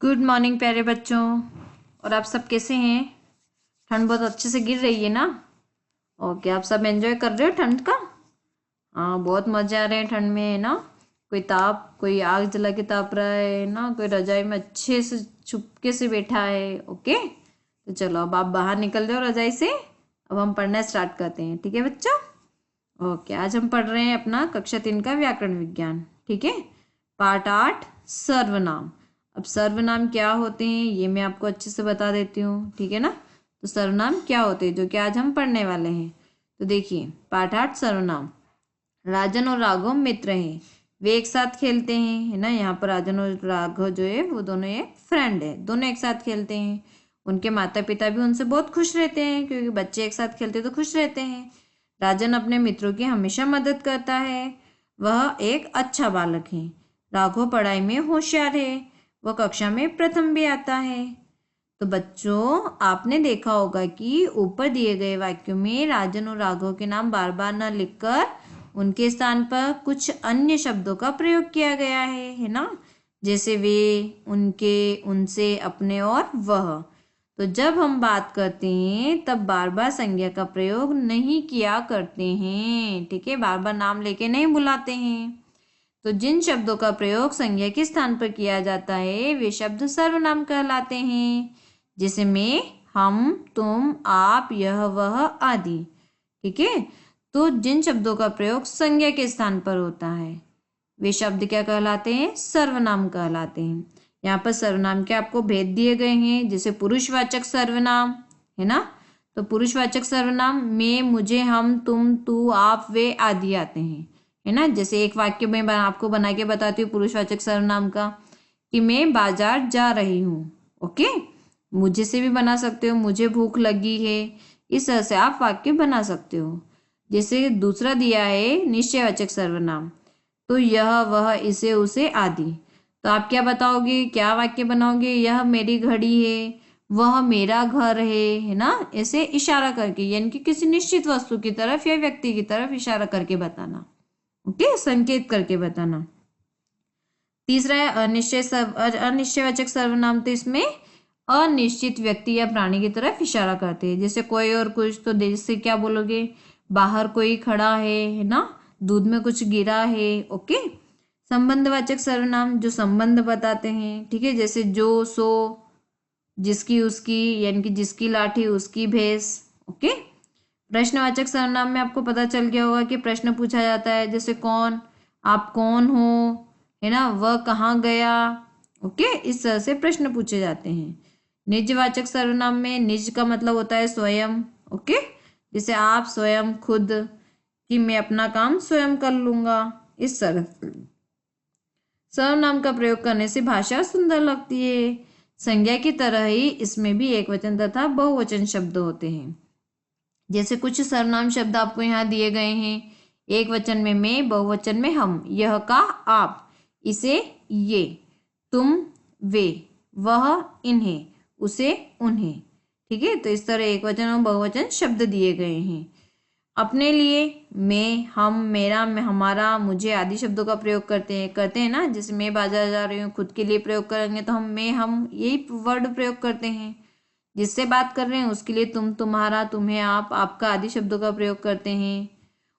Good morning प्यारे बच्चों। और आप सब कैसे हैं? ठंड बहुत अच्छे से गिर रही है ना? ओके, आप सब एंजॉय कर रहे हो ठंड का? हाँ, बहुत मजे आ रहे हैं ठंड में, है ना? कोई आग जला के ताप रहा है ना, कोई रजाई में अच्छे से चुपके से बैठा है। ओके, तो चलो अब आप बाहर निकल जाओ रजाई से। अब हम पढ़ना स्टार्ट करते हैं, ठीक है बच्चों? ओके, आज हम पढ़ रहे हैं अपना कक्षा 3 का व्याकरण विज्ञान। ठीक है, पाठ 8 सर्वनाम। अब सर्वनाम क्या होते हैं ये मैं आपको अच्छे से बता देती हूँ, ठीक है ना? तो सर्वनाम क्या होते हैं जो कि आज हम पढ़ने वाले हैं। तो देखिए, पाठ 8 सर्वनाम। राजन और राघव मित्र हैं, वे एक साथ खेलते हैं, है ना? यहाँ पर राजन और राघव जो है वो दोनों एक फ्रेंड है, दोनों एक साथ खेलते हैं। उनके माता पिता भी उनसे बहुत खुश रहते हैं, क्योंकि बच्चे एक साथ खेलते तो खुश रहते हैं। राजन अपने मित्रों की हमेशा मदद करता है, वह एक अच्छा बालक है। राघव पढ़ाई में होशियार है, वह कक्षा में प्रथम भी आता है। तो बच्चों, आपने देखा होगा कि ऊपर दिए गए वाक्यों में राजन और राघव के नाम बार बार न लिखकर उनके स्थान पर कुछ अन्य शब्दों का प्रयोग किया गया है ना? जैसे वे, उनके, उनसे, अपने और वह। तो जब हम बात करते हैं तब बार बार संज्ञा का प्रयोग नहीं किया करते हैं, ठीक है? बार बार नाम लेके नहीं बुलाते हैं। तो जिन शब्दों का प्रयोग संज्ञा के स्थान पर किया जाता है वे शब्द सर्वनाम कहलाते हैं, जैसे मैं, हम, तुम, आप, यह, वह आदि। ठीक है, तो जिन शब्दों का प्रयोग संज्ञा के स्थान पर होता है वे शब्द क्या कहलाते हैं? सर्वनाम कहलाते हैं। यहाँ पर सर्वनाम के आपको भेद दिए गए हैं, जैसे पुरुषवाचक सर्वनाम, है ना? तो पुरुषवाचक सर्वनाम मैं, मुझे, हम, तुम, तू, आप, वे आदि आते हैं, है ना? जैसे एक वाक्य में आपको बना के बताती हूँ पुरुषवाचक सर्वनाम का, कि मैं बाजार जा रही हूँ। ओके, मुझे से भी बना सकते हो, मुझे भूख लगी है, इस तरह से आप वाक्य बना सकते हो। जैसे दूसरा दिया है निश्चयवाचक सर्वनाम, तो यह, वह, इसे, उसे आदि। तो आप क्या बताओगे, क्या वाक्य बनाओगे? यह मेरी घड़ी है, वह मेरा घर है ना? ऐसे इशारा करके, यानी कि किसी निश्चित वस्तु की तरफ या व्यक्ति की तरफ इशारा करके बताना। ओके, संकेत करके बताना। तीसरा है अनिश्चयवाचक सर्वनाम। तो इसमें अनिश्चित व्यक्ति या प्राणी की तरफ इशारा करते हैं, जैसे कोई और कुछ। तो जैसे क्या बोलोगे? बाहर कोई खड़ा है ना? दूध में कुछ गिरा है। ओके, संबंधवाचक सर्वनाम जो संबंध बताते हैं, ठीक है? जैसे जो, सो, जिसकी, उसकी, यानी कि जिसकी लाठी उसकी भैंस। ओके, प्रश्नवाचक सर्वनाम में आपको पता चल गया होगा कि प्रश्न पूछा जाता है, जैसे कौन, आप कौन हो, है ना? वह कहाँ गया। ओके, इस तरह से प्रश्न पूछे जाते हैं। निजवाचक सर्वनाम में निज का मतलब होता है स्वयं। ओके, जैसे आप, स्वयं, खुद, कि मैं अपना काम स्वयं कर लूंगा। इस तरह सर्वनाम का प्रयोग करने से भाषा सुंदर लगती है। संज्ञा की तरह ही इसमें भी एकवचन तथा बहुवचन शब्द होते हैं। जैसे कुछ सर्वनाम शब्द आपको यहाँ दिए गए हैं, एक वचन में मैं, बहुवचन में हम, यह का आप, इसे ये, तुम वे, वह इन्हें, उसे उन्हें। ठीक है, तो इस तरह एक वचन और बहुवचन शब्द दिए गए हैं। अपने लिए मैं, हम, मेरा, मैं, हमारा, मुझे आदि शब्दों का प्रयोग करते हैं ना? जैसे मैं बाजार जा रही हूँ, खुद के लिए प्रयोग करेंगे तो हम मैं, हम, यही वर्ड प्रयोग करते हैं। जिससे बात कर रहे हैं उसके लिए तुम, तुम्हारा, तुम्हें, आप, आपका आदि शब्दों का प्रयोग करते हैं।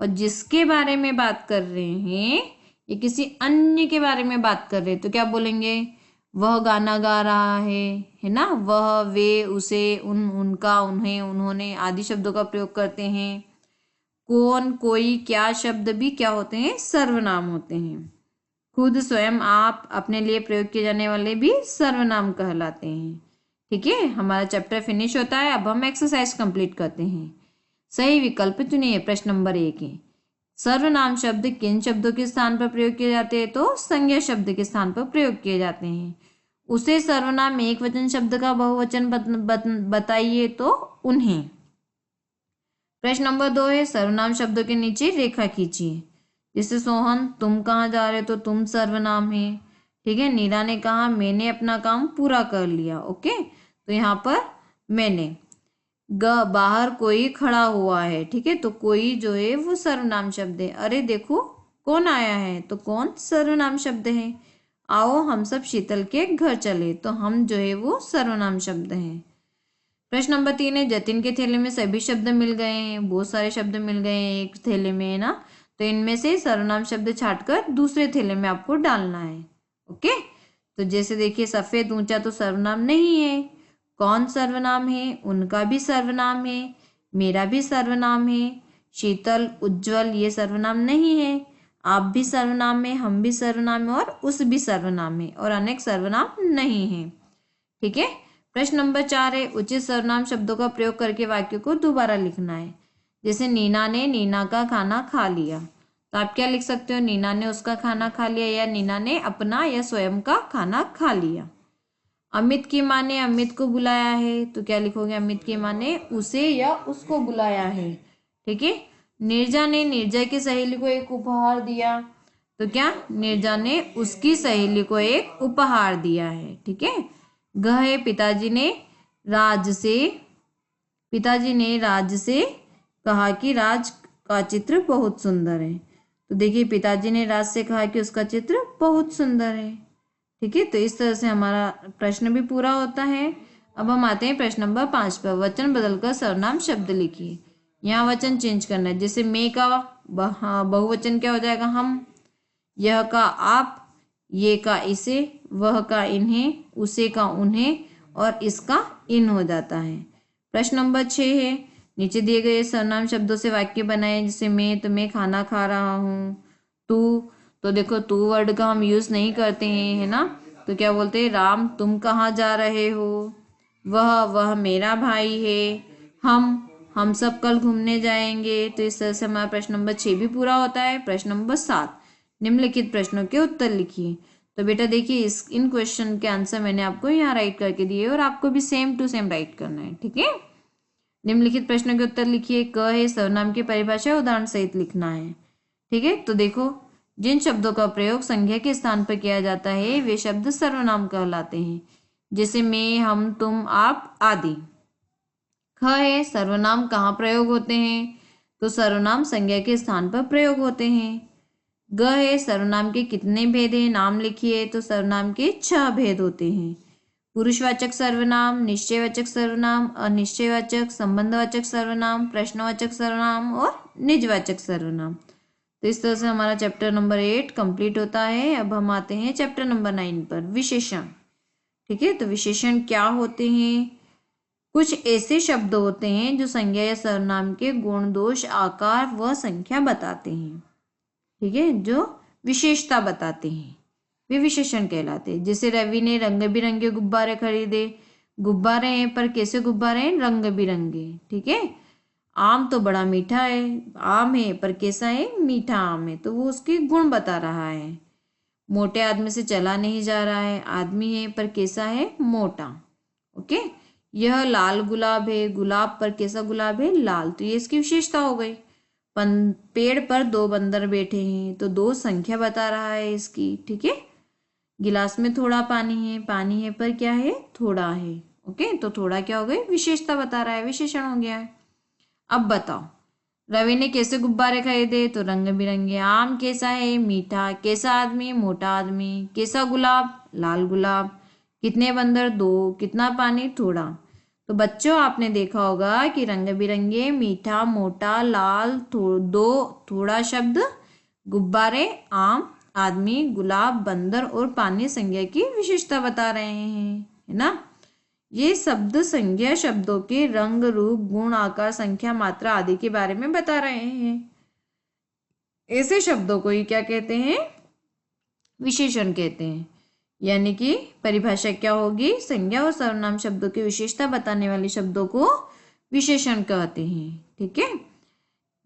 और जिसके बारे में बात कर रहे हैं या किसी अन्य के बारे में बात कर रहे हैं तो क्या बोलेंगे? वह गाना गा रहा है ना? वह, वे, उसे, उनका, उन्हें, उन्होंने आदि शब्दों का प्रयोग करते हैं। कौन, कोई, क्या शब्द भी क्या होते हैं? सर्वनाम होते हैं। खुद, स्वयं, आप, अपने लिए प्रयोग किए जाने वाले भी सर्वनाम कहलाते हैं। ठीक है, हमारा चैप्टर फिनिश होता है। अब हम एक्सरसाइज कंप्लीट करते हैं। सही विकल्प चुनिए। प्रश्न नंबर 1 है, सर्वनाम शब्द किन शब्दों के स्थान पर प्रयोग किए जाते हैं? तो संज्ञा शब्द के स्थान पर प्रयोग किए जाते हैं। उसे सर्वनाम एक वचन शब्द का बहुवचन बताइए, तो उन्हें। प्रश्न नंबर 2 है, सर्वनाम शब्दों के नीचे रेखा खींचिए। जैसे सोहन, तुम कहाँ जा रहे हो? तो तुम सर्वनाम है। ठीक है, नीरा ने कहा मैंने अपना काम पूरा कर लिया। ओके, तो यहाँ पर मैंने। बाहर कोई खड़ा हुआ है, ठीक है, तो कोई जो है वो सर्वनाम शब्द है। अरे देखो कौन आया है, तो कौन सर्वनाम शब्द है। आओ हम सब शीतल के घर चले, तो हम जो है वो सर्वनाम शब्द हैं। प्रश्न नंबर 3 है, जतिन के थैले में सभी शब्द मिल गए हैं, बहुत सारे शब्द मिल गए हैं एक थैले में, है ना। तो इनमें से सर्वनाम शब्द छांटकर दूसरे थैले में आपको डालना है। ओके, तो जैसे देखिए, सफेद ऊंचा तो सर्वनाम नहीं है। कौन सर्वनाम है? उनका भी सर्वनाम है, मेरा भी सर्वनाम है। शीतल, उज्जवल ये सर्वनाम नहीं है। आप भी सर्वनाम है, हम भी सर्वनाम है, और उस भी सर्वनाम है, और अनेक सर्वनाम नहीं है। ठीक है। प्रश्न नंबर 4 है, उचित सर्वनाम शब्दों का प्रयोग करके वाक्य को दोबारा लिखना है। जैसे नीना ने नीना का खाना खा लिया, तो आप क्या लिख सकते हो? नीना ने उसका खाना खा लिया, या नीना ने अपना या स्वयं का खाना खा लिया। अमित की माँ ने अमित को बुलाया है, तो क्या लिखोगे? अमित की माँ ने उसे या उसको बुलाया है। ठीक है। नीरजा ने नीरजा की सहेली को एक उपहार दिया, तो क्या? नीरजा ने उसकी सहेली को एक उपहार दिया है। ठीक है। गहे, पिताजी ने राज से कहा कि राज का चित्र बहुत सुंदर है। तो देखिए, पिताजी ने राज से कहा कि उसका चित्र बहुत सुंदर है। ठीक है। तो इस तरह से हमारा प्रश्न भी पूरा होता है। अब हम आते हैं प्रश्न नंबर 5 पर। वचन बदलकर सर्वनाम शब्द लिखिए। यहाँ वचन चेंज करना है। जैसे मैं का बहुवचन क्या हो जाएगा? हम। यह का आप, ये का इसे, वह का इन्हें, उसे का उन्हें, और इसका इन हो जाता है। प्रश्न नंबर 6 है, नीचे दिए गए सर्वनाम शब्दों से वाक्य बनाए। जैसे मैं, तो मैं खाना खा रहा हूँ। तू, तो देखो तू वर्ड का हम यूज नहीं करते हैं, है ना। तो क्या बोलते हैं? राम, तुम कहाँ जा रहे हो। वह मेरा भाई है। हम सब कल घूमने जाएंगे। तो इस तरह से हमारा प्रश्न नंबर 6 भी पूरा होता है। प्रश्न नंबर 7, निम्नलिखित प्रश्नों के उत्तर लिखिए। तो बेटा देखिए, इन क्वेश्चन के आंसर मैंने आपको यहाँ राइट करके दिए, और आपको भी सेम टू सेम राइट करना है। ठीक है। निम्नलिखित प्रश्नों के उत्तर लिखिए। क है, सर्वनाम की परिभाषा उदाहरण सहित लिखना है। ठीक है। तो देखो, जिन शब्दों का प्रयोग संज्ञा के स्थान पर किया जाता है वे शब्द सर्वनाम कहलाते हैं। जैसे मैं, हम, तुम, आप आदि। ख है, सर्वनाम कहाँ प्रयोग होते हैं? तो सर्वनाम संज्ञा के स्थान पर प्रयोग होते हैं। ग है, सर्वनाम के कितने भेद हैं? नाम लिखिए। तो सर्वनाम के 6 भेद होते हैं। पुरुषवाचक सर्वनाम, निश्चयवाचक सर्वनाम, अनिश्चयवाचक, संबंधवाचक सर्वनाम, प्रश्नवाचक सर्वनाम, और निजवाचक सर्वनाम। तो इस तरह से हमारा चैप्टर नंबर 8 कंप्लीट होता है। अब हम आते हैं चैप्टर नंबर 9 पर, विशेषण। ठीक है। तो विशेषण क्या होते हैं? कुछ ऐसे शब्द होते हैं जो संज्ञा या सर्वनाम के गुण, दोष, आकार व संख्या बताते हैं। ठीक है। जो विशेषता बताते हैं वे विशेषण कहलाते हैं। जैसे रवि ने रंग बिरंगे गुब्बारे खरीदे। गुब्बारे हैं, पर कैसे गुब्बारे हैं? रंग बिरंगे। ठीक है। आम तो बड़ा मीठा है। आम है, पर कैसा है? मीठा आम है। तो वो उसके गुण बता रहा है। मोटे आदमी से चला नहीं जा रहा है। आदमी है, पर कैसा है? मोटा। ओके। यह लाल गुलाब है। गुलाब, पर कैसा गुलाब है? लाल। तो ये इसकी विशेषता हो गई। पेड़ पर 2 बंदर बैठे हैं, तो 2 संख्या बता रहा है इसकी। ठीक है। गिलास में थोड़ा पानी है। पानी है, पर क्या है? थोड़ा है। ओके। तो थोड़ा क्या हो गई? विशेषता बता रहा है, विशेषण हो गया है। अब बताओ, रवि ने कैसे गुब्बारे खरीदे? तो रंग बिरंगे। आम कैसा है? मीठा। कैसा आदमी? मोटा आदमी। कैसा गुलाब? लाल गुलाब। कितने बंदर? 2। कितना पानी? थोड़ा। तो बच्चों, आपने देखा होगा कि रंग बिरंगे, मीठा, मोटा, लाल, 2, थोड़ा शब्द, गुब्बारे, आम, आदमी, गुलाब, बंदर और पानी संज्ञा की विशेषता बता रहे हैं, है ना। ये शब्द संज्ञा शब्दों के रंग, रूप, गुण, आकार, संख्या, मात्रा आदि के बारे में बता रहे हैं। ऐसे शब्दों को ही क्या कहते हैं? विशेषण कहते हैं। यानी कि परिभाषा क्या होगी? संज्ञा और सर्वनाम शब्दों की विशेषता बताने वाले शब्दों को विशेषण कहते हैं। ठीक है।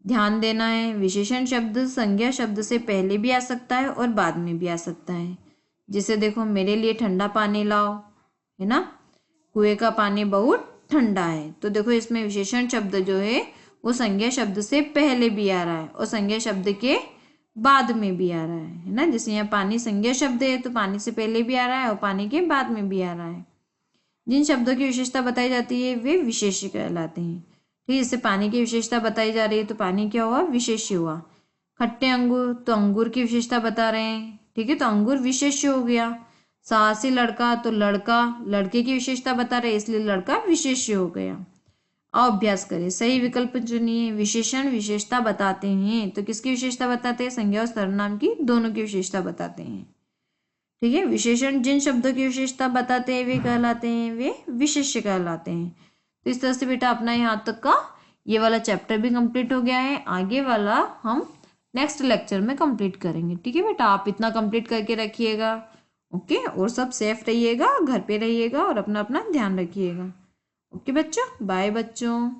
ध्यान देना है, विशेषण शब्द संज्ञा शब्द से पहले भी आ सकता है और बाद में भी आ सकता है। जैसे देखो, मेरे लिए ठंडा पानी लाओ, है ना। कुएं का पानी बहुत ठंडा है। तो देखो, इसमें विशेषण शब्द जो है वो संज्ञा शब्द से पहले भी आ रहा है और संज्ञा शब्द के बाद में भी आ रहा है ना। जैसे यहाँ पानी संज्ञा शब्द है, तो पानी से पहले भी आ रहा है और पानी के बाद में भी आ रहा है। जिन शब्दों की विशेषता बताई जाती है वे विशेष कहलाते हैं। ठीक है। जैसे पानी की विशेषता बताई जा रही है, तो पानी क्या हुआ? विशेष्य हुआ। खट्टे अंगूर, तो अंगूर की विशेषता बता रहे हैं। ठीक है, तो अंगूर विशेष्य हो गया। साहसी लड़का, तो लड़का लड़के की विशेषता बता रहे इसलिए लड़का विशेष्य हो गया। अब अभ्यास करें, सही विकल्प चुनिए। विशेषण विशेषता बताते हैं, तो किसकी विशेषता बताते हैं? संज्ञा और सर्वनाम की, दोनों की विशेषता बताते हैं। ठीक है, विशेषण जिन शब्दों की विशेषता बताते हैं वे कहलाते हैं, वे विशेष्य कहलाते हैं। तो इस तरह से बेटा अपना यहाँ तक का ये वाला चैप्टर भी कंप्लीट हो गया है। आगे वाला हम नेक्स्ट लेक्चर में कंप्लीट करेंगे। ठीक है बेटा, आप इतना कंप्लीट करके रखिएगा। ओके, और सब सेफ रहिएगा, घर पे रहिएगा और अपना अपना ध्यान रखिएगा। ओके बच्चों, बाय बच्चों।